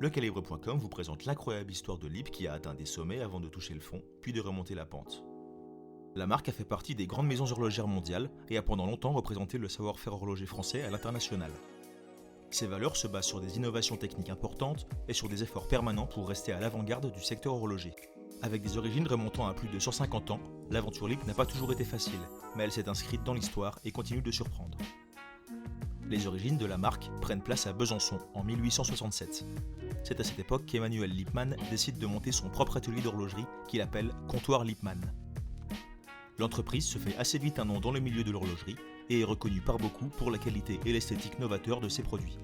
Lecalibre.com vous présente l'incroyable histoire de Lipp qui a atteint des sommets avant de toucher le fond, puis de remonter la pente. La marque a fait partie des grandes maisons horlogères mondiales et a pendant longtemps représenté le savoir-faire horloger français à l'international. Ses valeurs se basent sur des innovations techniques importantes et sur des efforts permanents pour rester à l'avant-garde du secteur horloger. Avec des origines remontant à plus de 150 ans, l'aventure Lipp n'a pas toujours été facile, mais elle s'est inscrite dans l'histoire et continue de surprendre. Les origines de la marque prennent place à Besançon en 1867. C'est à cette époque qu'Emmanuel Lippmann décide de monter son propre atelier d'horlogerie qu'il appelle Comptoir Lippmann. L'entreprise se fait assez vite un nom dans le milieu de l'horlogerie et est reconnue par beaucoup pour la qualité et l'esthétique novateur de ses produits.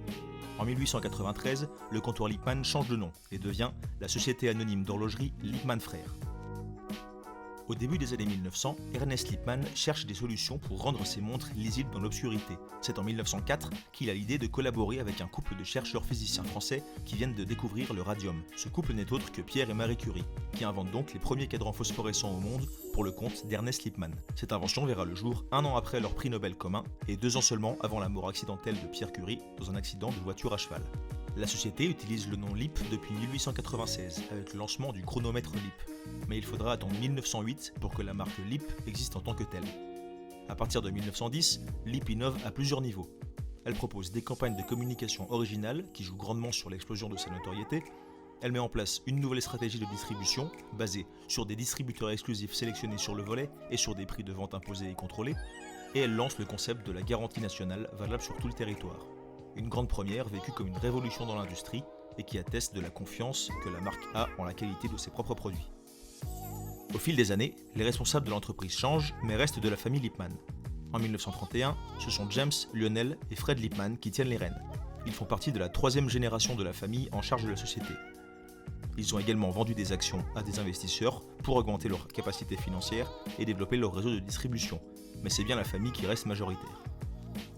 En 1893, le Comptoir Lippmann change de nom et devient la société anonyme d'horlogerie Lippmann Frères. Au début des années 1900, Ernest Lippmann cherche des solutions pour rendre ses montres lisibles dans l'obscurité. C'est en 1904 qu'il a l'idée de collaborer avec un couple de chercheurs physiciens français qui viennent de découvrir le radium. Ce couple n'est autre que Pierre et Marie Curie, qui inventent donc les premiers cadrans phosphorescents au monde pour le compte d'Ernest Lippmann. Cette invention verra le jour un an après leur prix Nobel commun et 2 ans seulement avant la mort accidentelle de Pierre Curie dans un accident de voiture à cheval. La société utilise le nom Lipp depuis 1896 avec le lancement du chronomètre Lipp, mais il faudra attendre 1908 pour que la marque Lipp existe en tant que telle. À partir de 1910, Lipp innove à plusieurs niveaux. Elle propose des campagnes de communication originales qui jouent grandement sur l'explosion de sa notoriété. Elle met en place une nouvelle stratégie de distribution basée sur des distributeurs exclusifs sélectionnés sur le volet et sur des prix de vente imposés et contrôlés. Et elle lance le concept de la garantie nationale valable sur tout le territoire. Une grande première vécue comme une révolution dans l'industrie et qui atteste de la confiance que la marque a en la qualité de ses propres produits. Au fil des années, les responsables de l'entreprise changent mais restent de la famille Lippmann. En 1931, ce sont James, Lionel et Fred Lippmann qui tiennent les rênes. Ils font partie de la 3e génération de la famille en charge de la société. Ils ont également vendu des actions à des investisseurs pour augmenter leur capacité financière et développer leur réseau de distribution, mais c'est bien la famille qui reste majoritaire.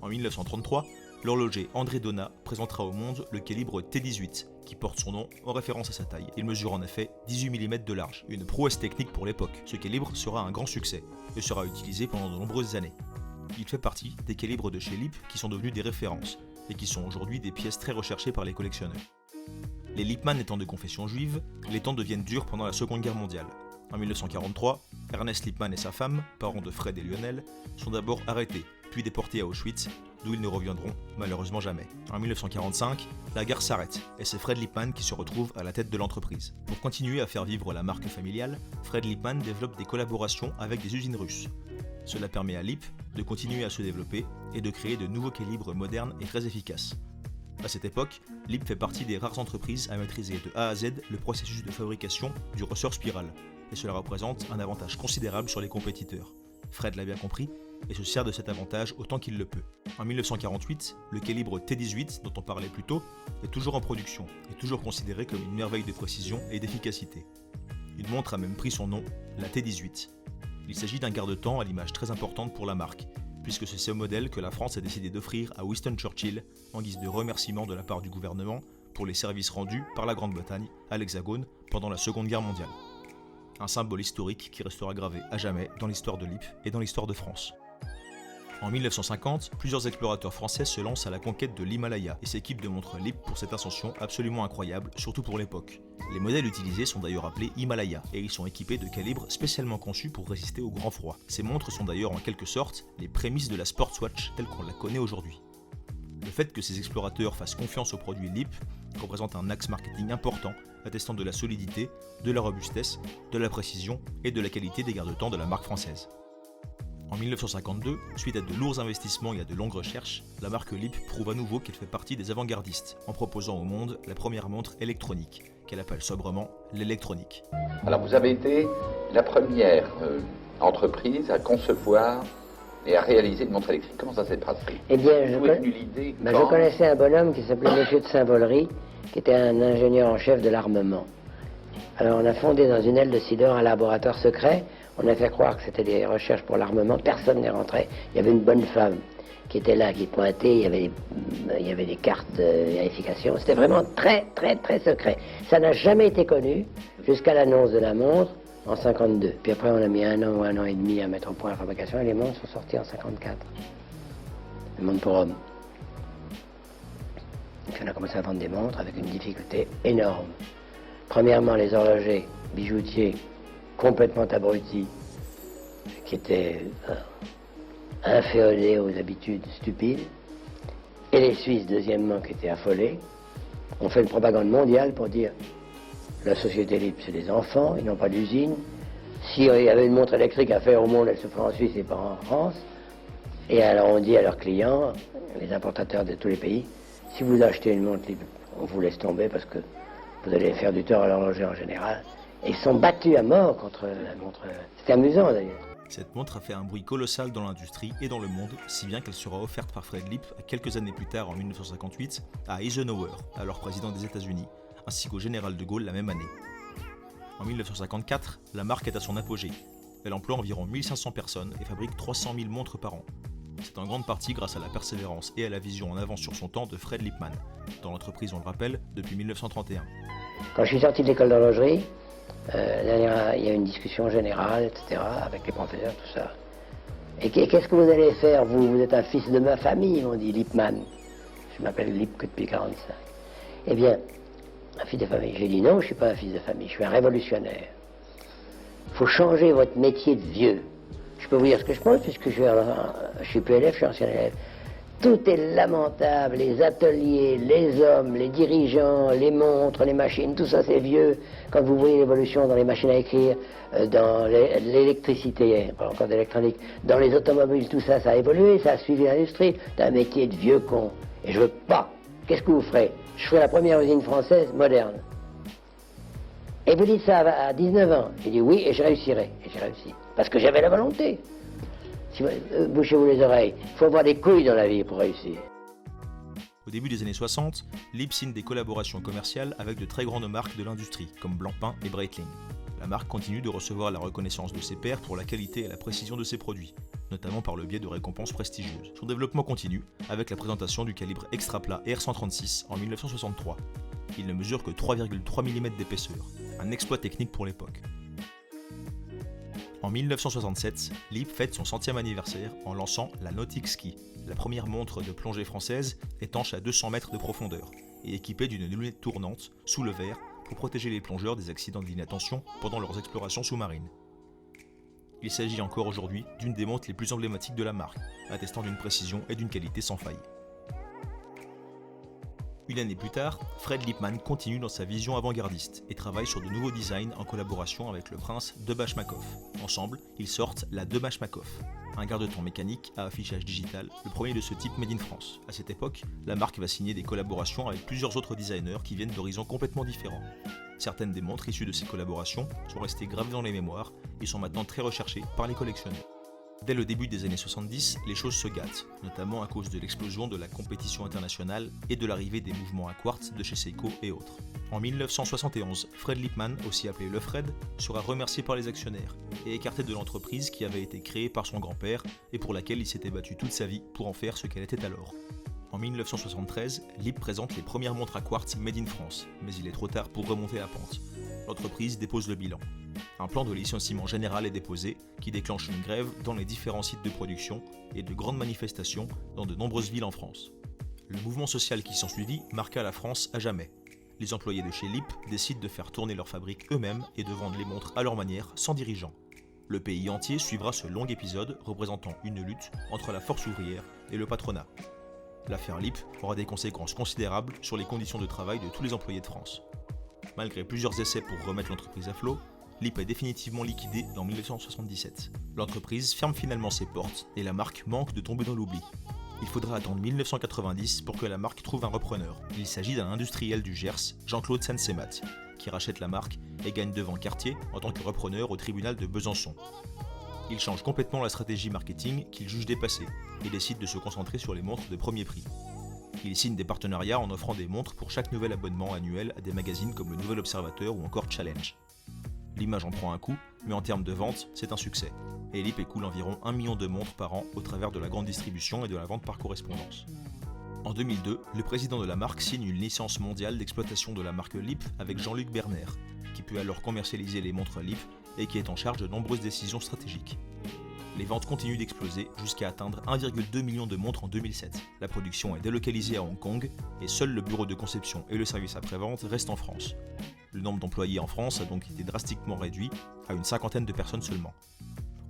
En 1933, l'horloger André Donat présentera au monde le calibre T18, qui porte son nom en référence à sa taille. Il mesure en effet 18 mm de large, une prouesse technique pour l'époque. Ce calibre sera un grand succès et sera utilisé pendant de nombreuses années. Il fait partie des calibres de chez Lipp qui sont devenus des références et qui sont aujourd'hui des pièces très recherchées par les collectionneurs. Les Lippmann étant de confession juive, les temps deviennent durs pendant la Seconde Guerre mondiale. En 1943, Ernest Lippmann et sa femme, parents de Fred et Lionel, sont d'abord arrêtés, puis déportés à Auschwitz, d'où ils ne reviendront malheureusement jamais. En 1945, la guerre s'arrête et c'est Fred Lippmann qui se retrouve à la tête de l'entreprise. Pour continuer à faire vivre la marque familiale, Fred Lippmann développe des collaborations avec des usines russes. Cela permet à Lipp de continuer à se développer et de créer de nouveaux calibres modernes et très efficaces. À cette époque, Lipp fait partie des rares entreprises à maîtriser de A à Z le processus de fabrication du ressort spiral, et cela représente un avantage considérable sur les compétiteurs. Fred l'a bien compris et se sert de cet avantage autant qu'il le peut. En 1948, le calibre T18 dont on parlait plus tôt est toujours en production et toujours considéré comme une merveille de précision et d'efficacité. Une montre a même pris son nom, la T18. Il s'agit d'un garde-temps à l'image très importante pour la marque, puisque c'est ce modèle que la France a décidé d'offrir à Winston Churchill en guise de remerciement de la part du gouvernement pour les services rendus par la Grande-Bretagne à l'Hexagone pendant la Seconde Guerre mondiale. Un symbole historique qui restera gravé à jamais dans l'histoire de Lipp et dans l'histoire de France. En 1950, plusieurs explorateurs français se lancent à la conquête de l'Himalaya et s'équipent de montres Lipp pour cette ascension absolument incroyable, surtout pour l'époque. Les modèles utilisés sont d'ailleurs appelés Himalaya et ils sont équipés de calibres spécialement conçus pour résister au grand froid. Ces montres sont d'ailleurs en quelque sorte les prémices de la Sportswatch telle qu'on la connaît aujourd'hui. Le fait que ces explorateurs fassent confiance aux produits Lipp représente un axe marketing important attestant de la solidité, de la robustesse, de la précision et de la qualité des garde-temps de la marque française. En 1952, suite à de lourds investissements et à de longues recherches, la marque Lipp prouve à nouveau qu'elle fait partie des avant-gardistes en proposant au monde la première montre électronique, qu'elle appelle sobrement l'électronique. Alors vous avez été la première entreprise à concevoir et à réaliser une montre électrique. Comment ça s'est passé? Eh bien, je connaissais un bonhomme qui s'appelait Monsieur de Saint-Volery, qui était un ingénieur en chef de l'armement. Alors on a fondé dans une aile de Sidor un laboratoire secret. On a fait croire que c'était des recherches pour l'armement. Personne n'est rentré. Il y avait une bonne femme qui était là, qui pointait. Il y avait des cartes de vérification. C'était vraiment très, très, très secret. Ça n'a jamais été connu jusqu'à l'annonce de la montre en 52. Puis après, on a mis 1 an ou 1 an et demi à mettre au point la fabrication. Et les montres sont sorties en 54. Les montres pour hommes. Puis on a commencé à vendre des montres avec une difficulté énorme. Premièrement, les horlogers, bijoutiers, complètement abrutis, qui étaient inféodés aux habitudes stupides. Et les Suisses, deuxièmement, qui étaient affolés. On fait une propagande mondiale pour dire la société libre, c'est des enfants, ils n'ont pas d'usine. S'il y avait une montre électrique à faire au monde, elle se ferait en Suisse et pas en France. Et alors on dit à leurs clients, les importateurs de tous les pays, si vous achetez une montre libre, on vous laisse tomber parce que vous allez faire du tort à l'horloger en général. Et ils sont battus à mort contre la montre. C'était amusant d'ailleurs. Cette montre a fait un bruit colossal dans l'industrie et dans le monde, si bien qu'elle sera offerte par Fred Lipp quelques années plus tard, en 1958, à Eisenhower, alors président des États-Unis, ainsi qu'au général de Gaulle la même année. En 1954, la marque est à son apogée. Elle emploie environ 1500 personnes et fabrique 300 000 montres par an. C'est en grande partie grâce à la persévérance et à la vision en avance sur son temps de Fred Lippmann, dans l'entreprise, on le rappelle, depuis 1931. Quand je suis sorti de l'école d'horlogerie, il y a eu une discussion générale, etc., avec les professeurs, tout ça. Et qu'est-ce que vous allez faire, vous? Vous êtes un fils de ma famille, ils m'ont dit, Lippmann. Je m'appelle Lipp que depuis 1945. Eh bien, un fils de famille. J'ai dit non, je ne suis pas un fils de famille, je suis un révolutionnaire. Il faut changer votre métier de vieux. Je peux vous dire ce que je pense, puisque je suis plus élève, je suis ancien élève. Tout est lamentable, les ateliers, les hommes, les dirigeants, les montres, les machines, tout ça c'est vieux. Quand vous voyez l'évolution dans les machines à écrire, dans l'électricité, pas encore d'électronique, dans les automobiles, tout ça, ça a évolué, ça a suivi l'industrie. C'est un métier de vieux con. Et je veux pas. Qu'est-ce que vous ferez? Je ferai la première usine française moderne. Et vous dites ça à 19 ans. J'ai dit oui et je réussirai. Et j'ai réussi. Parce que j'avais la volonté. Si bouchez-vous les oreilles. Il faut avoir des couilles dans la vie pour réussir. Au début des années 60, Lipp signe des collaborations commerciales avec de très grandes marques de l'industrie, comme Blancpain et Breitling. La marque continue de recevoir la reconnaissance de ses pairs pour la qualité et la précision de ses produits, notamment par le biais de récompenses prestigieuses. Son développement continue avec la présentation du calibre extra plat R136 en 1963. Il ne mesure que 3,3 mm d'épaisseur, un exploit technique pour l'époque. En 1967, Lipp fête son 100e anniversaire en lançant la Nautic Ski, la première montre de plongée française étanche à 200 mètres de profondeur et équipée d'une lunette tournante sous le verre pour protéger les plongeurs des accidents d'inattention pendant leurs explorations sous-marines. Il s'agit encore aujourd'hui d'une des montres les plus emblématiques de la marque, attestant d'une précision et d'une qualité sans faille. Une année plus tard, Fred Lippmann continue dans sa vision avant-gardiste et travaille sur de nouveaux designs en collaboration avec le prince de Bashmakov. Ensemble, ils sortent la de Bashmakov, un garde-temps mécanique à affichage digital, le premier de ce type made in France. À cette époque, la marque va signer des collaborations avec plusieurs autres designers qui viennent d'horizons complètement différents. Certaines des montres issues de ces collaborations sont restées gravées dans les mémoires et sont maintenant très recherchées par les collectionneurs. Dès le début des années 70, les choses se gâtent, notamment à cause de l'explosion de la compétition internationale et de l'arrivée des mouvements à quartz de chez Seiko et autres. En 1971, Fred Lippmann, aussi appelé le Fred, sera remercié par les actionnaires et écarté de l'entreprise qui avait été créée par son grand-père et pour laquelle il s'était battu toute sa vie pour en faire ce qu'elle était alors. En 1973, Lipp présente les premières montres à quartz made in France, mais il est trop tard pour remonter la pente. L'entreprise dépose le bilan. Un plan de licenciement général est déposé, qui déclenche une grève dans les différents sites de production et de grandes manifestations dans de nombreuses villes en France. Le mouvement social qui s'ensuivit marqua la France à jamais. Les employés de chez Lipp décident de faire tourner leur fabrique eux-mêmes et de vendre les montres à leur manière, sans dirigeant. Le pays entier suivra ce long épisode représentant une lutte entre la force ouvrière et le patronat. L'affaire Lipp aura des conséquences considérables sur les conditions de travail de tous les employés de France. Malgré plusieurs essais pour remettre l'entreprise à flot, Lipp est définitivement liquidé en 1977. L'entreprise ferme finalement ses portes et la marque manque de tomber dans l'oubli. Il faudra attendre 1990 pour que la marque trouve un repreneur. Il s'agit d'un industriel du Gers, Jean-Claude Sensemat, qui rachète la marque et gagne devant Cartier en tant que repreneur au tribunal de Besançon. Il change complètement la stratégie marketing qu'il juge dépassée et décide de se concentrer sur les montres de premier prix. Il signe des partenariats en offrant des montres pour chaque nouvel abonnement annuel à des magazines comme le Nouvel Observateur ou encore Challenge. L'image en prend un coup, mais en termes de vente, c'est un succès. Et Lipp écoule environ 1 million de montres par an au travers de la grande distribution et de la vente par correspondance. En 2002, le président de la marque signe une licence mondiale d'exploitation de la marque Lipp avec Jean-Luc Berner, qui peut alors commercialiser les montres Lipp et qui est en charge de nombreuses décisions stratégiques. Les ventes continuent d'exploser jusqu'à atteindre 1,2 million de montres en 2007. La production est délocalisée à Hong Kong et seul le bureau de conception et le service après-vente restent en France. Le nombre d'employés en France a donc été drastiquement réduit à une cinquantaine de personnes seulement.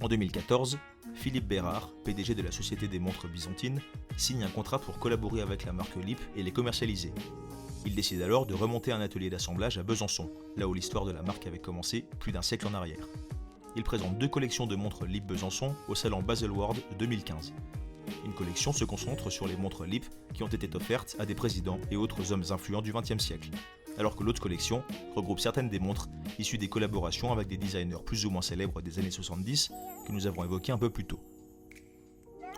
En 2014, Philippe Bérard, PDG de la société des montres byzantines, signe un contrat pour collaborer avec la marque LEAP et les commercialiser. Il décide alors de remonter un atelier d'assemblage à Besançon, là où l'histoire de la marque avait commencé plus d'un siècle en arrière. Il présente 2 collections de montres LEAP Besançon au salon Baselworld 2015. Une collection se concentre sur les montres LEAP qui ont été offertes à des présidents et autres hommes influents du XXe siècle, alors que l'autre collection regroupe certaines des montres issues des collaborations avec des designers plus ou moins célèbres des années 70 que nous avons évoqués un peu plus tôt.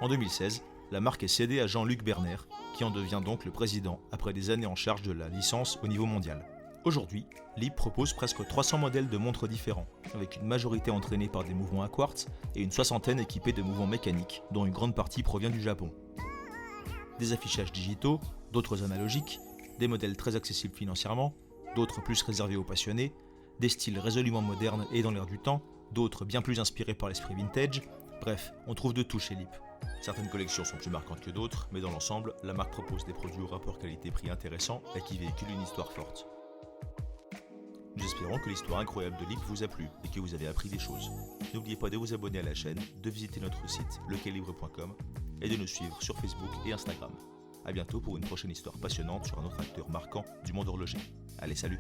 En 2016, la marque est cédée à Jean-Luc Berner, qui en devient donc le président après des années en charge de la licence au niveau mondial. Aujourd'hui, LEAP propose presque 300 modèles de montres différents, avec une majorité entraînée par des mouvements à quartz et une soixantaine équipés de mouvements mécaniques, dont une grande partie provient du Japon. Des affichages digitaux, d'autres analogiques, des modèles très accessibles financièrement, d'autres plus réservés aux passionnés, des styles résolument modernes et dans l'air du temps, d'autres bien plus inspirés par l'esprit vintage, bref, on trouve de tout chez LEAP. Certaines collections sont plus marquantes que d'autres, mais dans l'ensemble, la marque propose des produits au rapport qualité-prix intéressant et qui véhiculent une histoire forte. Nous espérons que l'histoire incroyable de LEAP vous a plu et que vous avez appris des choses. N'oubliez pas de vous abonner à la chaîne, de visiter notre site lequelibre.com et de nous suivre sur Facebook et Instagram. A bientôt pour une prochaine histoire passionnante sur un autre acteur marquant du monde horloger. Allez, salut!